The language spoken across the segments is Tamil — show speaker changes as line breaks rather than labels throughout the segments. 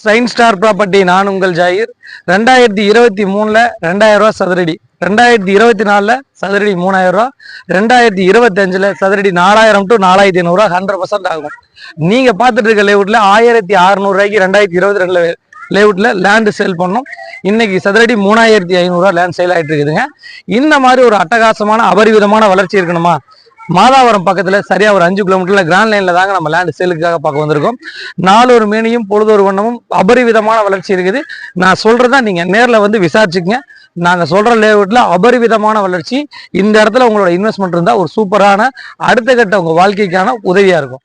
Sign star property. நான் உங்கள் ஜாகிர். 2023 2000 ரூபா சதுரடி, 2024 சதுரடி 3000 ரூபா, 2025 சதுரடி 4000 to 4500 ரூபா 100% ஆகும். நீங்க பார்த்துட்டு இருக்க லேஅவுட்ல 1600 ரூபாய்க்கு 2022 லேஅவுட்ல லேண்ட் சேல் பண்ணோம். இன்னைக்கு சதுரடி 3500 ரூபா லேண்ட் சேல் ஆயிட்டு இருக்குதுங்க. இந்த மாதிரி ஒரு அட்டகாசமான அபரிவிதமான வளர்ச்சி இருக்கணுமா? மாதாவரம் பக்கத்துல சரியா ஒரு 5 கிலோமீட்டர்ல கிராண்ட் லைன்ல தாங்க நம்ம லேண்ட் சேலுக்காக பார்க்க வந்திருக்கோம். நாளொரு மேனியும் பொழுதொரு வண்ணமும் அபரிவிதமான வளர்ச்சி இருக்குது. நான் சொல்றதா நீங்க நேர்ல வந்து விசாரிச்சுக்கங்க. நாங்க சொல்ற லேஅவுட்ல அபரிவிதமான வளர்ச்சி. இந்த இடத்துல உங்களோட இன்வெஸ்ட்மெண்ட் இருந்தா ஒரு சூப்பரான அடுத்த கட்ட உங்க வாழ்க்கைக்கான உதவியா இருக்கும்.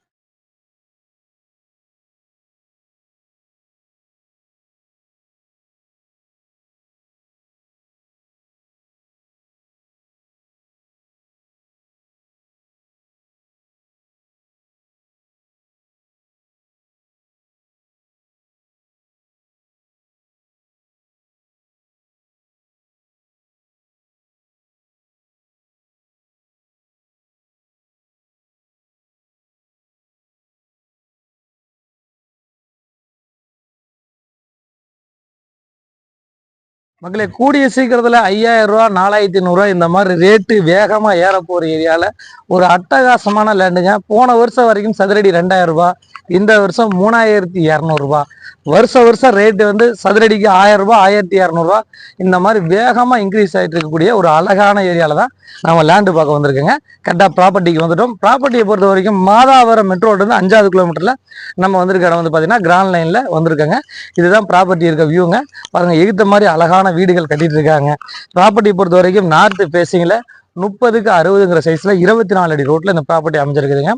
மக்களே, கூடிய சீக்கிரத்துல 5000 ரூபா 4500 ரூபா இந்த மாதிரி ரேட்டு வேகமா ஏற போற ஏரியால ஒரு அட்டகாசமான லேண்டுங்க. போன வருஷம் வரைக்கும் சதுரடி 2000 ரூபாய், இந்த வருஷம் 3200 ரூபாய். வருஷம் ரேட்டு வந்து சதுரடிக்கு 1000 ரூபாய் 1200 ரூபாய் இந்த மாதிரி வேகமா இன்க்ரீஸ் ஆகிட்டு இருக்கக்கூடிய ஒரு அழகான ஏரியால தான் நம்ம லேண்டு பார்க்க வந்திருக்கோங்க. கரெக்டாக ப்ராப்பர்ட்டிக்கு வந்துட்டோம். ப்ராப்பர்ட்டியை பொறுத்த வரைக்கும் மாதாவரம் மெட்ரோடு வந்து 5வது கிலோமீட்டர்ல நம்ம வந்திருக்க இடம் வந்து பார்த்தீங்கன்னா கிராண்ட் லைன்ல வந்திருக்காங்க. இதுதான் ப்ராப்பர்ட்டி இருக்க வியூங்க. பாருங்க, எகுத்த மாதிரி அழகான வீடுகள் கட்டிட்டு இருக்காங்க. ப்ராப்பர்ட்டி பொறுத்த வரைக்கும் நார்த் ஃபேசிங்ல 30க்கு 60ங்கிற சைஸ்ல 24 அடி ரோட்ல இந்த ப்ராப்பர்ட்டி அமைஞ்சிருக்குதுங்க.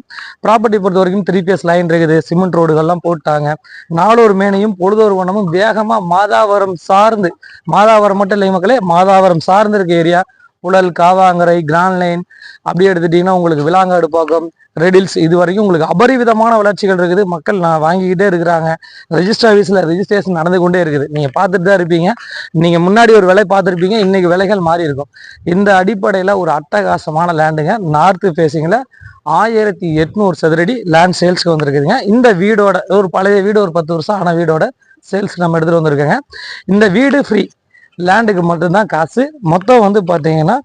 ப்ராப்பர்ட்டி பொறுத்த வரைக்கும் 3 பேஸ் லைன் இருக்குது. சிமெண்ட் ரோடுகள்லாம் போட்டாங்க. நாளொரு மேனையும் பொழுதொரு வண்ணமும் வேகமா மாதாவரம் சார்ந்து, மாதாவரம் மட்டும் இல்லை மக்களே, மாதாவரம் சார்ந்து இருக்க area Puzhal, Kavangarai, grand line அப்படியே எடுத்துட்டீங்கன்னா உங்களுக்கு விலாங்காடு பாக்கம், ரெடில்ஸ், இது வரைக்கும் உங்களுக்கு அபரிவிதமான வளர்ச்சிகள் இருக்குது. மக்கள் வாங்கிக்கிட்டே இருக்கிறாங்க. ரெஜிஸ்டர் ஆஃபீஸில் ரெஜிஸ்ட்ரேஷன் நடந்து கொண்டே இருக்குது. நீங்கள் பார்த்துட்டு தான் இருப்பீங்க. நீங்கள் முன்னாடி ஒரு விலை பார்த்துருப்பீங்க, இன்னைக்கு விலைகள் மாறி இருக்கும். இந்த அடிப்படையில் ஒரு அட்டகாசமான லேண்டுங்க. நார்த்து ஃபேஸிங்கில் 1800 சதுரடி லேண்ட் சேல்ஸ்க்கு வந்திருக்குதுங்க. இந்த வீடோட ஒரு பழைய வீடு, ஒரு 10 வருஷம் ஆன வீடோட சேல்ஸ் நம்ம எடுத்துகிட்டு வந்திருக்கோங்க. இந்த வீடு ஃப்ரீ, லேண்டுக்கு மட்டும்தான் காசு. மொத்தம் வந்து பார்த்தீங்கன்னா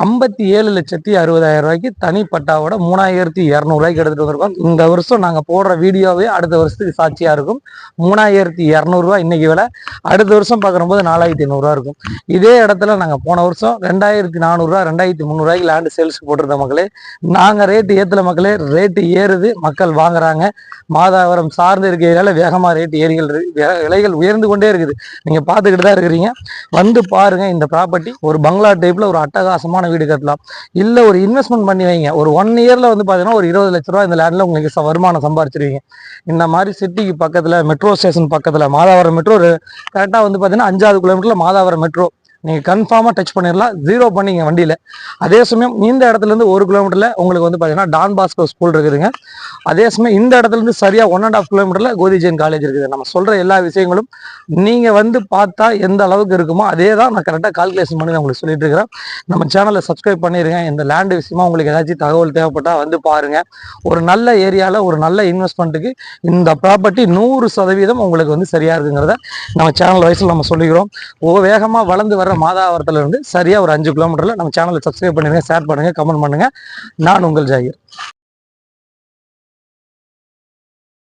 57,60,000 ரூபாய்க்கு தனிப்பட்டாவோட 3200 ரூபாய்க்கு எடுத்துகிட்டு வந்திருக்கோம். இந்த வருஷம் நாங்கள் போடுற வீடியோவே அடுத்த வருஷத்துக்கு சாட்சியாக இருக்கும். 3200 ரூபாய் இன்னைக்கு விலை. அடுத்த வருஷம் பார்க்கும்போது 4500 ரூபா இருக்கும். இதே இடத்துல நாங்கள் போன வருஷம் 2400 ரூபா 2300 ரூபாய்க்கு லேண்டு சேல்ஸுக்கு போட்டிருந்த மக்களே. நாங்கள் ரேட்டு ஏற்றல மக்களே, ரேட்டு ஏறுது, மக்கள் வாங்குறாங்க. மாதாவரம் சார்ந்து இருக்கிறதால வேகமாக ரேட்டு விலைகள் உயர்ந்து கொண்டே இருக்குது. நீங்கள் பார்த்துக்கிட்டு தான் இருக்கிறீங்க. வந்து பாருங்க. இந்த ப்ராப்பர்ட்டி ஒரு பங்களா டைப்ல ஒரு அட்டகாசமான வீடு கட்டலாம். இல்ல ஒரு இன்வெஸ்ட்மெண்ட் பண்ணி வைங்க. ஒரு 1 இயர்ல வந்து பாத்தீங்கன்னா ஒரு 20 லட்ச ரூபாய் இந்த லேண்ட்ல உங்களுக்கு வருமானம் சம்பாதிச்சிருவீங்க. இந்த மாதிரி சிட்டிக்கு பக்கத்துல, மெட்ரோ ஸ்டேஷன் பக்கத்துல, மாதாவரம் மெட்ரோ கரெக்டா வந்து பாத்தீங்கன்னா 5வது கிலோமீட்டர்ல மாதாவரம் மெட்ரோ நீங்க கன்ஃபார்மா டச் பண்ணிடலாம். 0 பண்ணிங்க வண்டியில. அதே சமயம் இந்த இடத்துல இருந்து 1 கிலோமீட்டர்ல உங்களுக்கு வந்து பாத்தீங்கன்னா டான் பாஸ்கோ ஸ்கூல் இருக்குதுங்க. அதே சமயம் இந்த இடத்துல இருந்து சரியா 1.5 கிலோமீட்டர்ல கோதி ஜெயின் காலேஜ் இருக்குது. நம்ம சொல்ற எல்லா விஷயங்களும் நீங்க வந்து பார்த்தா எந்த அளவுக்கு இருக்குமோ அதே தான் நான் கரெக்டாக கால்குலேஷன் பண்ணி நான் உங்களுக்கு சொல்லிட்டு இருக்கிறேன். நம்ம சேனலை சப்ஸ்கிரைப் பண்ணிருங்க. இந்த லேண்டு விஷயமா உங்களுக்கு ஏதாச்சும் தகவல் தேவைப்பட்டா வந்து பாருங்க. ஒரு நல்ல ஏரியால ஒரு நல்ல இன்வெஸ்ட்மெண்ட்டுக்கு இந்த ப்ராப்பர்ட்டி 100% உங்களுக்கு வந்து சரியா இருக்குங்கிறத நம்ம சேனல் வயசுல நம்ம சொல்லிக்கிறோம். வேகமா வளர்ந்து வர மாதாவரத்துல இருந்து சரியா ஒரு 5 கிலோமீட்டர்ல நம்ம சேனலை சப்ஸ்கிரைப் பண்ணிருங்க, ஷேர் பண்ணுங்க, கமெண்ட் பண்ணுங்க. நான் உங்கள் ஜாகிர்.